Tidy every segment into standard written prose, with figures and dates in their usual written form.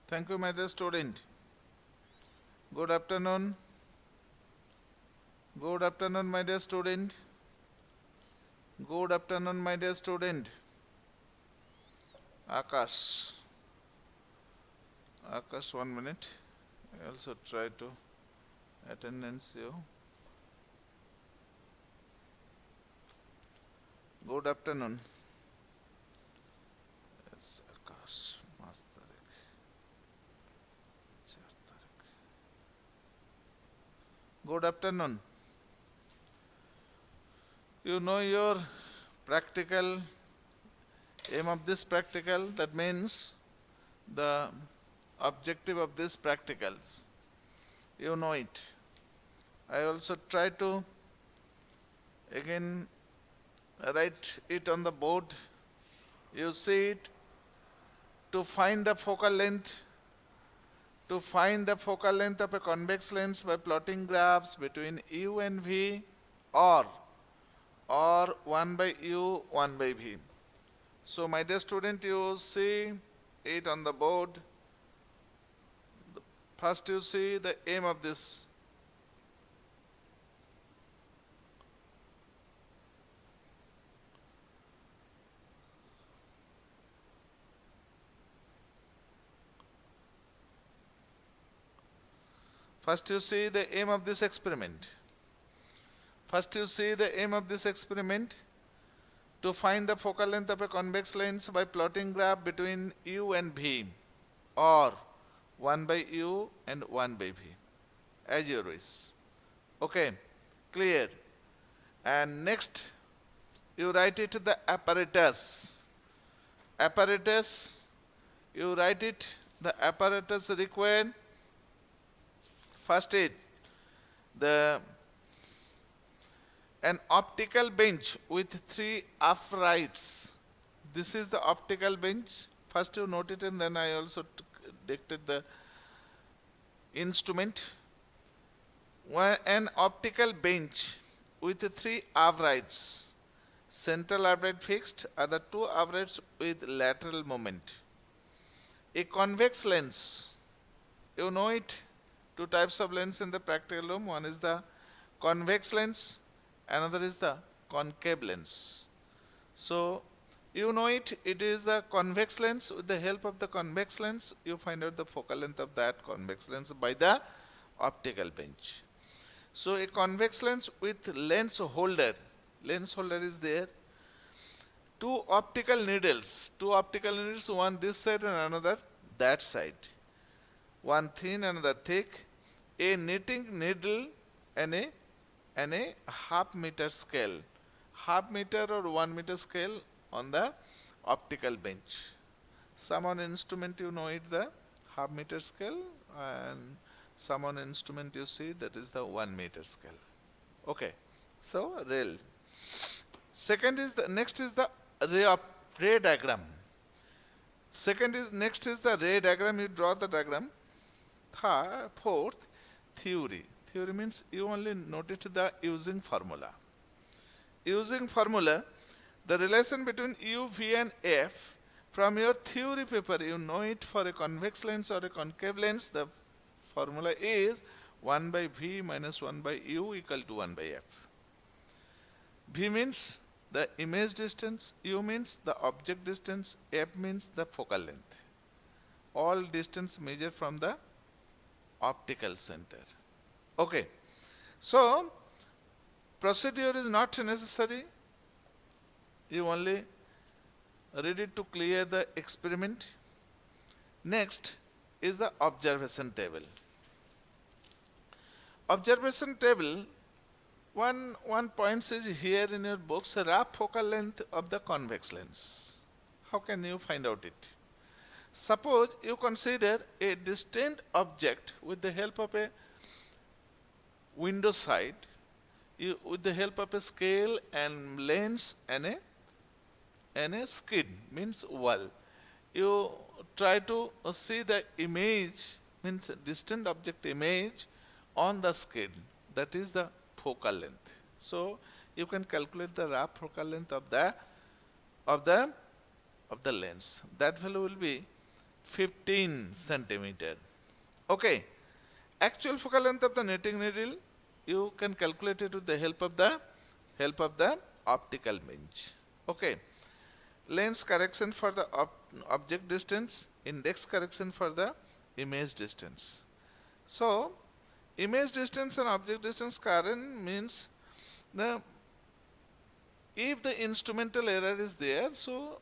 Thank you, my dear student. Good afternoon. Good afternoon, my dear student. Good afternoon, my dear student. Akash. Akash, 1 minute. I also try to attendance you. Good afternoon. Yes, Akash. Mastarik. 4 तारीख. Good afternoon. You know your practical aim of this practical, that means the objective of this practical. You know it. I also try to again write it on the board. You see it. To find the focal length of a convex lens by plotting graphs between u and v, or 1 by u, 1 by v. So my dear student, you see it on the board. First you see the aim of this. First you see the aim of this experiment. To find the focal length of a convex lens by plotting graph between u and v, or 1 by u and 1 by v, as your wish. Okay, clear. And next you write it the apparatus. You write it the apparatus required. First an optical bench with 3 uprights. This is the optical bench. First you note it, and then I also dictate the instrument. An optical bench with 3 uprights. Central upright fixed, other 2 uprights with lateral moment. A convex lens. You know it. 2 types of lens in the practical room. One is the convex lens, another is the concave lens. So you know it, it is the convex lens. With the help of the convex lens, you find out the focal length of that convex lens by the optical bench. So a convex lens with lens holder is there. 2 optical needles, one this side and another that side. One thin, another thick. A knitting needle and a half meter scale, half meter or 1 meter scale on the optical bench. Some on instrument you know it the half meter scale, and some on instrument you see that is the 1 meter scale. Okay, so rail. Next is the ray diagram. Next is the ray diagram. You draw the diagram. Fourth, theory. Theory means you only noted the using formula. The relation between u, v and f from your theory paper, you know it. For a convex lens or a concave lens, the formula is 1 by v minus 1 by u equal to 1 by f. V means the image distance, u means the object distance, f means the focal length. All distance measured from the optical center. Okay, so procedure is not necessary. You only read it to clear the experiment. Next is the observation table. One point is here in your books, rough focal length of the convex lens. How can you find out it? Suppose you consider a distant object with the help of a window side, with the help of a scale and lens and a skid, means wall. You try to see the image, means distant object image on the skid. That is the focal length. So you can calculate the rough focal length of the lens. That value will be 15 centimeter. Okay. Actual focal length of the knitting needle, you can calculate it with the help of the optical bench. Okay. Lens correction for the object distance, index correction for the image distance. So, image distance and object distance current means the if the instrumental error is there, so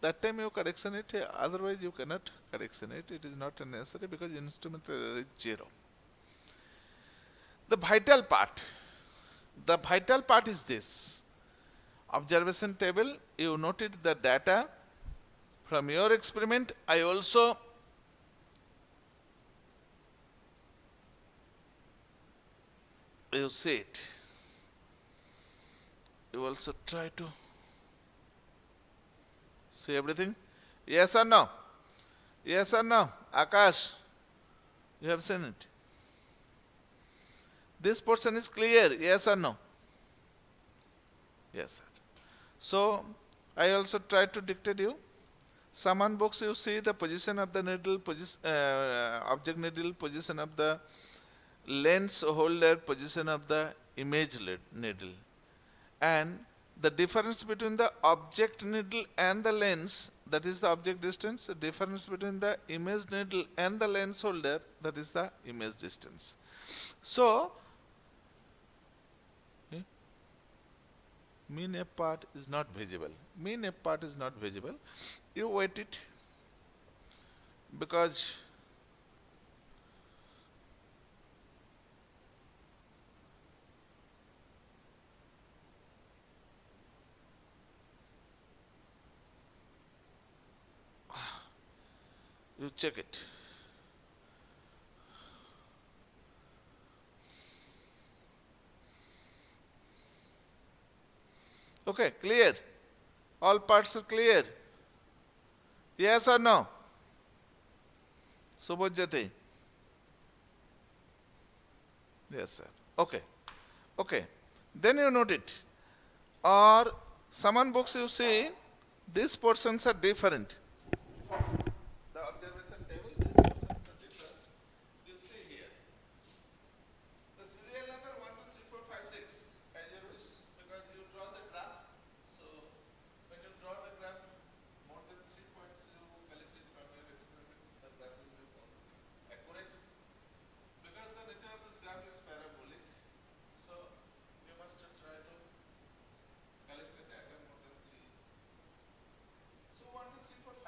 that time you correction it, otherwise you cannot correction it. It is not necessary because instrumental error is 0. The vital part is this. Observation table, you noted the data from your experiment. I also you see it. You also try to see everything. Yes or no? Yes or no? Akash, you have seen it. This portion is clear. Yes or no? Yes, sir. So, I also tried to dictate you. Summon box, you see the position of the needle, object needle, position of the lens holder, position of the image needle. And the difference between the object needle and the lens, that is the object distance, the difference between the image needle and the lens holder, that is the image distance. So, mean F part is not visible. Mean F part is not visible. You wait it because you check it. Okay, clear. All parts are clear. Yes or no? Subhajyati. Yes, sir. Okay. Okay. Then you note it. Or summon books you see, these portions are different. The observation table, these portions are different. You see here. The serial number 1, 2, 3, 4, 5, 6 as you wish, because you draw the graph. So when you draw the graph, more than 3 points you collected from your experiment, the graph will be more accurate. Because the nature of this graph is parabolic, so you must try to collect the data more than 3. So 1, 2, 3, 4,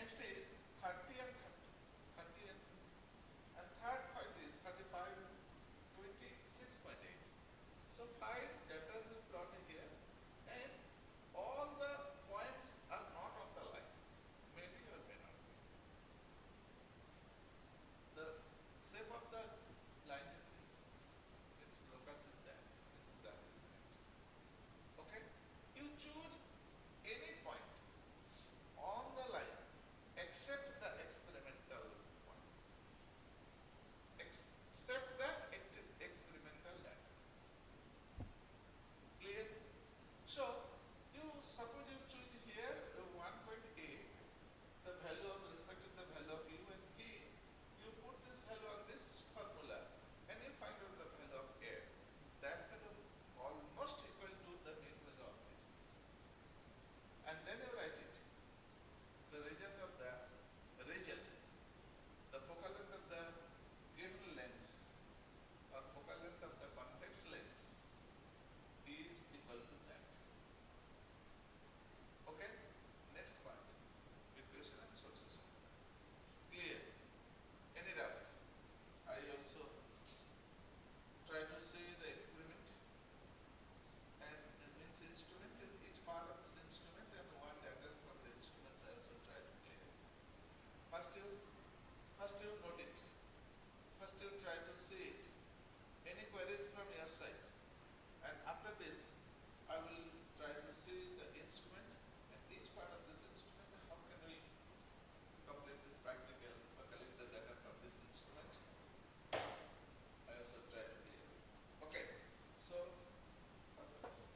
Next is 30 and 30. 30 and 20. And third point is 35 and 26.8. So 5 data is plotted here, and all the points are not on the line. Maybe or may not be. The shape of the line is this. Its locus is that. Its graph is that. Okay? You choose any point on the line except the experimental points. Except the experimental data. Clear? So, you suppose you choose here 1.8, the value of respect to the value of u and v. You put this value on this formula and you find out the value of a. That value almost equal to the mean value of this. And then you write it. The result of the result, the focal length of the given lens or focal length of the convex lens is equal to that. Okay? Next part. Equation and sources. Clear? Any doubt? I also try to see the experiment and it means instrument in each part of this instrument and one data from the instruments I also try to clear. First you note it. First you try to see it. Any queries from your side? And after this, I will try to see the instrument and each part of this instrument. How can we complete this practicals or collect the data from this instrument? I also try to clear. Okay, so first of all,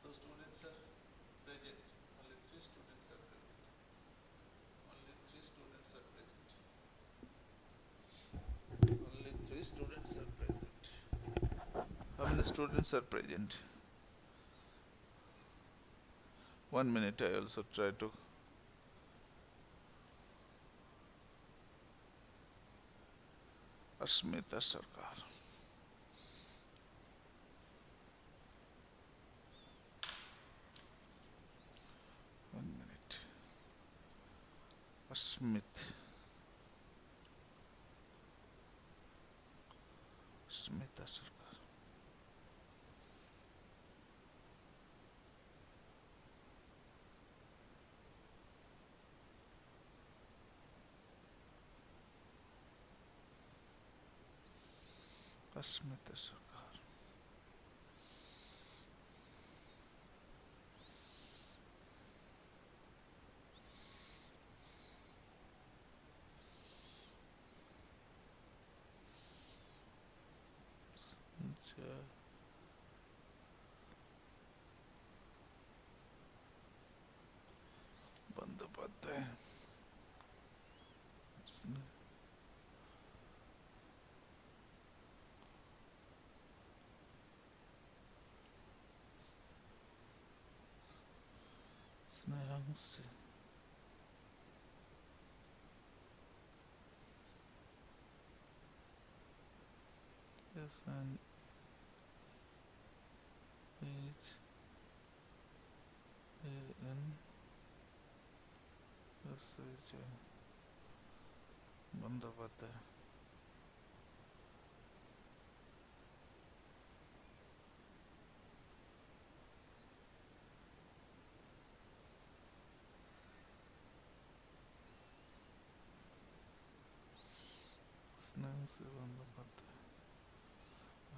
the students are present. Only 3 students are present. Only 3 students are present. Only 3 students are present. How many students are present? 1 minute, I also try to. Asmita Sarkar. One minute. Smita Sarkar. Asmita Sarkar. Bandyopadhyay. Snehangsi. S N H A N S H A. Bandyopadhyay. Snehangsi Bandyopadhyay.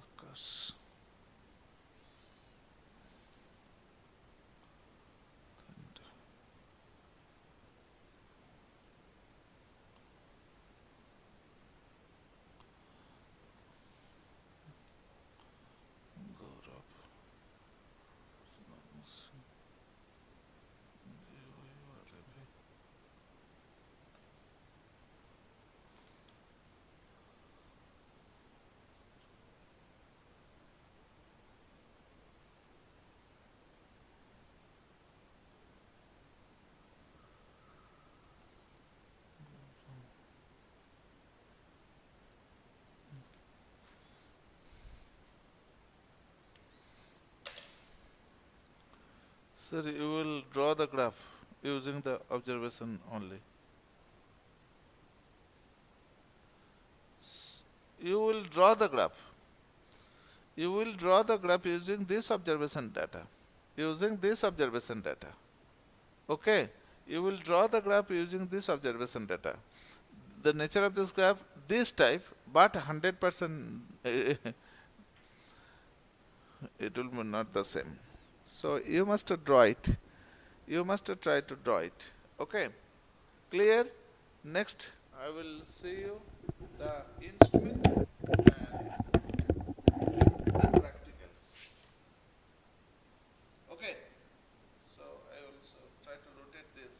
Akash. Gaurav. Sir, you will draw the graph. using the observation only. You will draw the graph. You will draw the graph using this observation data. Using this observation data. Okay. You will draw the graph using this observation data. The nature of this graph, this type, but 100% it will be not the same. So you must draw it. You must try to draw it. Okay. Clear? Next, I will see you the instrument and the practicals. Okay. So I will also try to rotate this.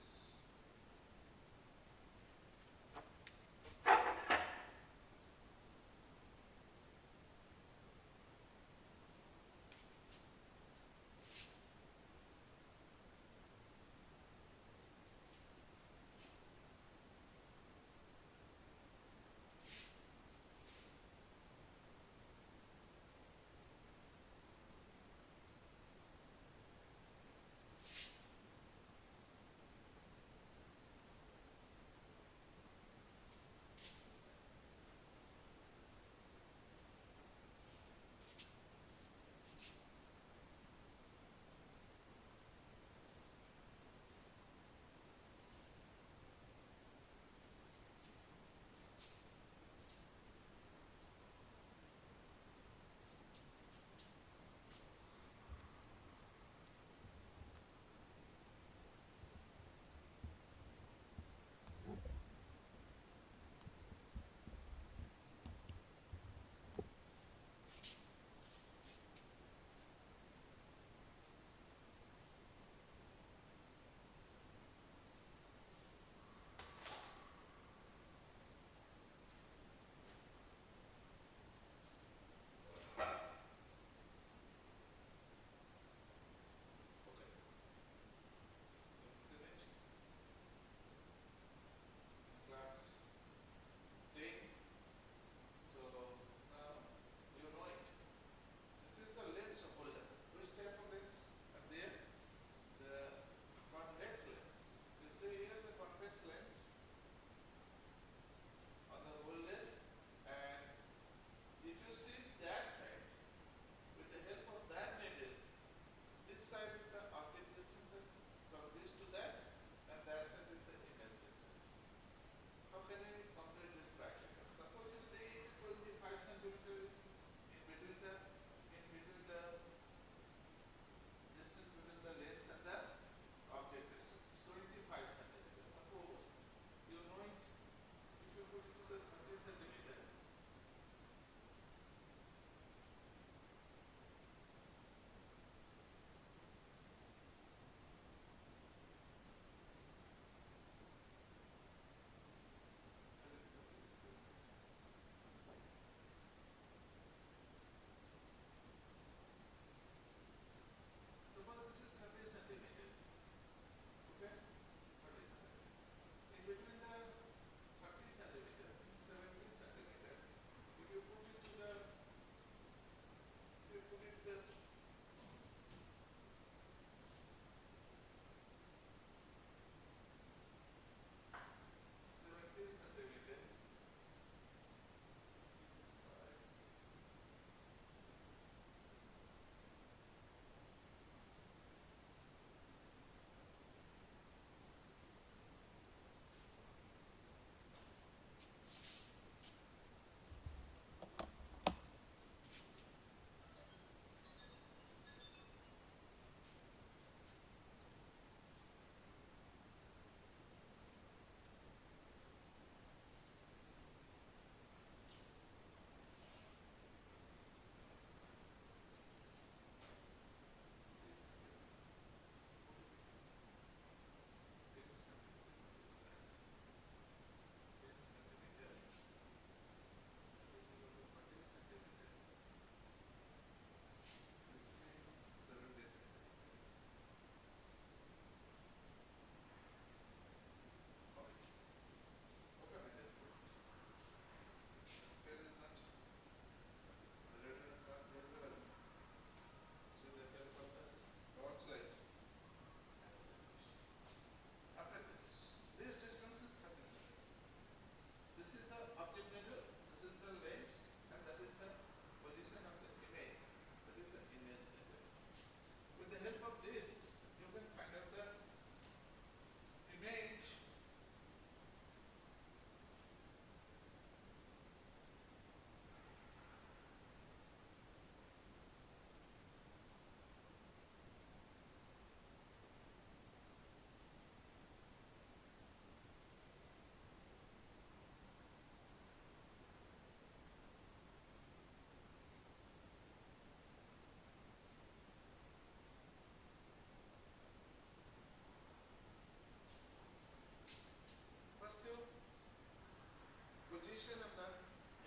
position of the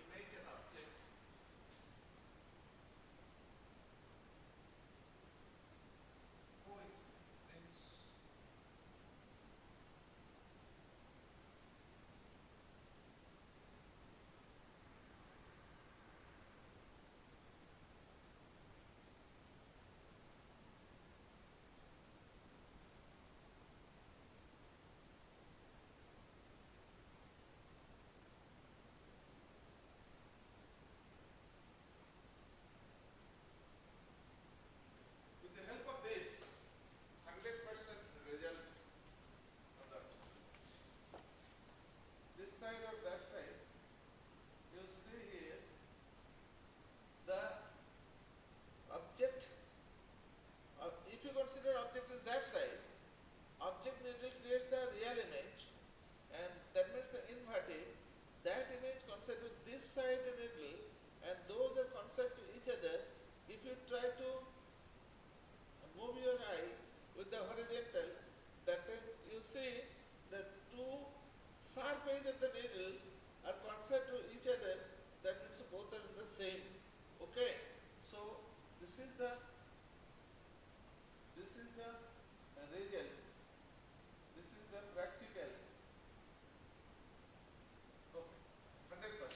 image and object. Coincidence. With the help of this, 100% result of the this side or that side, you see here the object. If you consider object is that side, object needle creates the real image, and that means the inverted. That image concept with this side needle, and those are concept to each other. If you try to move your eye with the horizontal, that time you see the two sharp edge of the needles are concept to each other. That means both are in the same. Okay, so this is the result. This is the practical. Okay, 100%.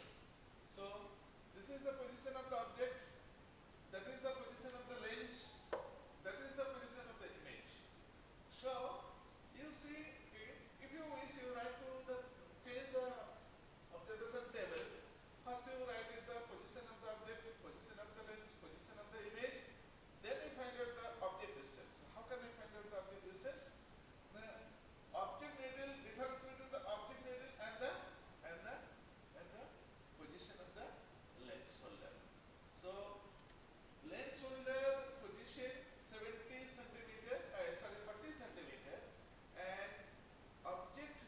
So this is the position of the object. That is the position of the lens. That is the position of the image. So you see, if you wish, you write to the change the observation table. First you write it the position of the object, position of the lens, position of the image. Then you find out the object distance. How can we find out the object distance? The object needle, difference between the object needle and the position of the lens holder. So lens holder position 70 centimeter, 40 centimeter, and object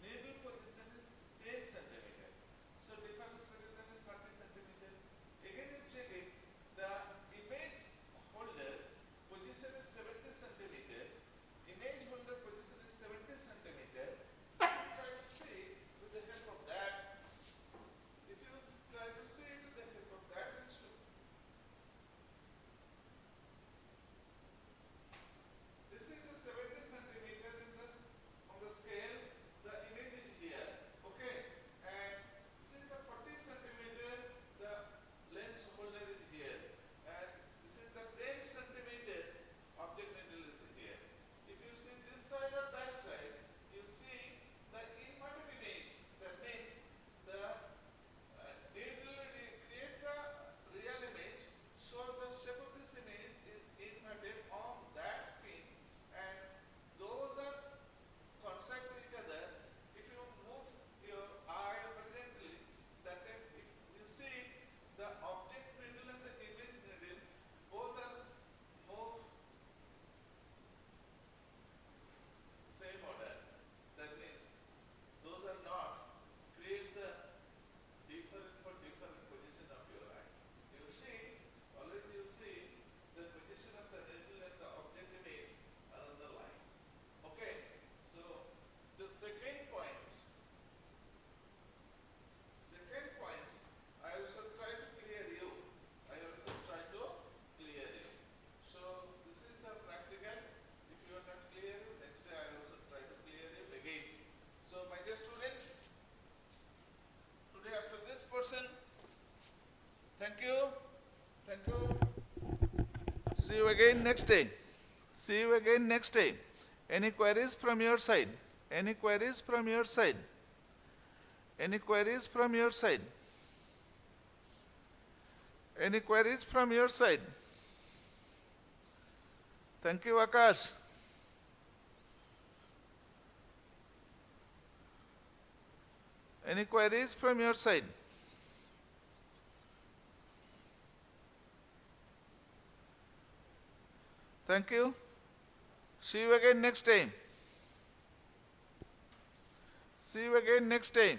needle position is 10 centimeter. So difference between them is 30 centimeter. Again you check it, the image holder position is 70 centimeter, image holder position is 70 centimeter. If you try to see it with the help of that, if you try to see it with the help of that instrument, this is the 70 centimeter on the scale. The image is here, okay, and this is the 40 centimeter. The lens holder is here, and this is the 10 centimeter. Object needle is here. If you see this side or that side, you see the inverted image. That means the needle creates the real image. So the shape of this image is inverted on that pin, and those are concept to each other. If you move your eye horizontally, that time if you see the object needle and the image needle both are move same order. That means those are not creates the different for different position of your eye. You see, always you see the position of the needle and the object image are on the line. Okay, so the second points, I also try to clear you. So this is the practical. If you are not clear, next day I also try to clear you again. So my dear student, today after this portion, thank you. See you again next day. Any queries from your side? Any queries from your side? Any queries from your side? Any queries from your side? Thank you, Akash. Any queries from your side? Thank you. See you again next time. See you again next time.